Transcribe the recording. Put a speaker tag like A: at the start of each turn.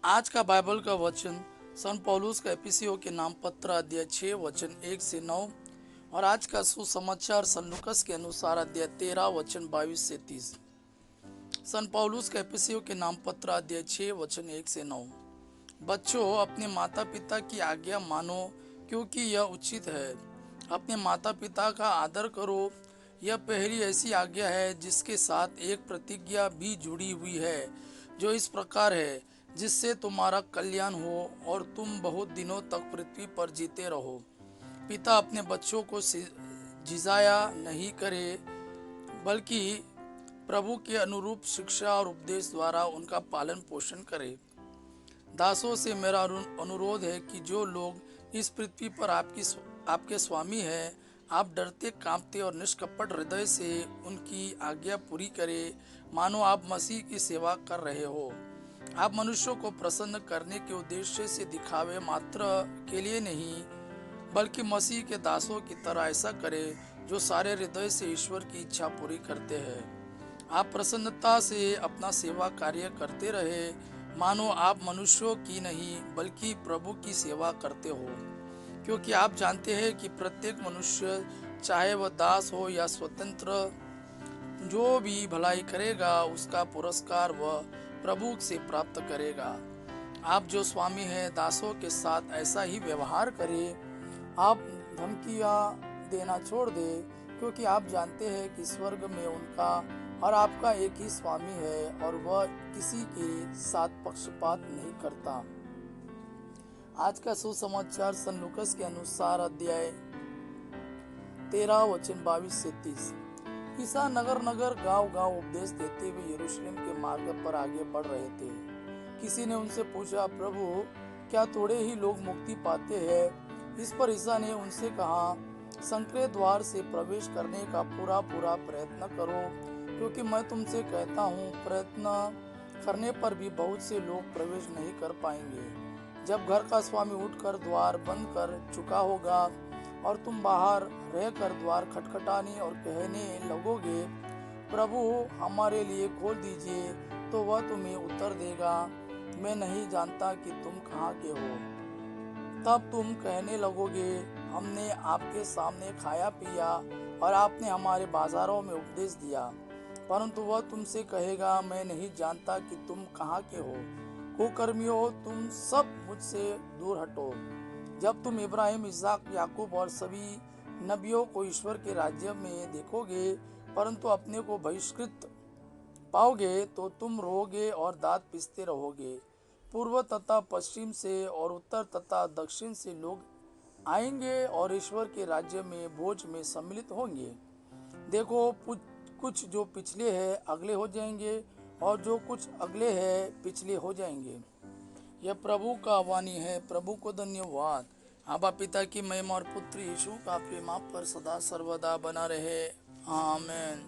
A: आज का बाइबल का वचन सन पौलुस का एफिसियों के नाम पत्र अध्याय 6 वचन 1 से 9 और आज का सुसमाचार सन लूकस के अनुसार अध्याय 13 वचन 22 से 30। सन पौलुस का एफिसियों के नाम पत्र अध्याय 6 वचन 1 से 9। बच्चों, अपने माता पिता की आज्ञा मानो, क्योंकि यह उचित है। अपने माता पिता का आदर करो। यह पहली ऐसी आज्ञा है जिसके साथ एक प्रतिज्ञा भी जुड़ी हुई है, जो इस प्रकार है, जिससे तुम्हारा कल्याण हो और तुम बहुत दिनों तक पृथ्वी पर जीते रहो। पिता अपने बच्चों को झिझाया नहीं करे, बल्कि प्रभु के अनुरूप शिक्षा और उपदेश द्वारा उनका पालन पोषण करे। दासों से मेरा अनुरोध है कि जो लोग इस पृथ्वी पर आपके स्वामी हैं, आप डरते कांपते और निष्कपट हृदय से उनकी आज्ञा पूरी करें, मानो आप मसीह की सेवा कर रहे हो। आप मनुष्यों को प्रसन्न करने के उद्देश्य से दिखावे मात्र के लिए नहीं, बल्कि मसीह के दासों की तरह ऐसा करें जो सारे हृदय से ईश्वर की इच्छा पूरी करते हैं। आप प्रसन्नता से अपना सेवा कार्य करते रहे, मानो आप मनुष्यों की नहीं बल्कि प्रभु की सेवा करते हो, क्योंकि आप जानते हैं कि प्रत्येक मनुष्य, चाहे वह दास हो या स्वतंत्र, जो भी भलाई करेगा उसका पुरस्कार वह प्रभु से प्राप्त करेगा। आप जो स्वामी हैं, दासों के साथ ऐसा ही व्यवहार करें। आप धमकियां देना छोड़ दें, क्योंकि आप जानते हैं कि स्वर्ग में उनका और आपका एक ही स्वामी है और वह किसी के साथ पक्षपात नहीं करता। आज का सुसमाचार सन लूकस के अनुसार अध्याय 13 वचन 22 से 30। ईसा नगर नगर गांव गांव उपदेश देते हुए यरूशलेम के मार्ग पर आगे बढ़ रहे थे। किसी ने उनसे पूछा, प्रभु, क्या थोड़े ही लोग मुक्ति पाते हैं? इस पर ईसा ने उनसे कहा, संकरे द्वार से प्रवेश करने का पूरा प्रयत्न करो, क्योंकि मैं तुमसे कहता हूँ, प्रयत्न करने पर भी बहुत से लोग प्रवेश नहीं कर पाएंगे। जब घर का स्वामी उठकर द्वार बंद कर चुका होगा और तुम बाहर रहकर द्वार खटखटाने और कहने लगोगे, प्रभु हमारे लिए खोल दीजिए, तो वह तुम्हें उत्तर देगा, मैं नहीं जानता कि तुम कहाँ के हो। तब तुम कहने लगोगे, हमने आपके सामने खाया पिया और आपने हमारे बाजारों में उपदेश दिया। परंतु वह तुमसे कहेगा, मैं नहीं जानता कि तुम कहाँ के हो। कुकर्मियों, तुम सब मुझसे दूर हटो। जब तुम इब्राहिम, इसहाक, याकूब और सभी नबियों को ईश्वर के राज्य में देखोगे, परंतु अपने को बहिष्कृत पाओगे, तो तुम रोओगे और दांत पीसते रहोगे। पूर्व तथा पश्चिम से और उत्तर तथा दक्षिण से लोग आएंगे और ईश्वर के राज्य में भोज में सम्मिलित होंगे। देखो, कुछ जो पिछले हैं अगले हो जाएंगे, और जो कुछ अगले हैं पिछले हो जाएंगे। यह प्रभु का वाणी है। प्रभु को धन्यवाद। आबा पिता की महिमा और पुत्र यीशु का प्रेम आप पर सदा सर्वदा बना रहे। आमीन।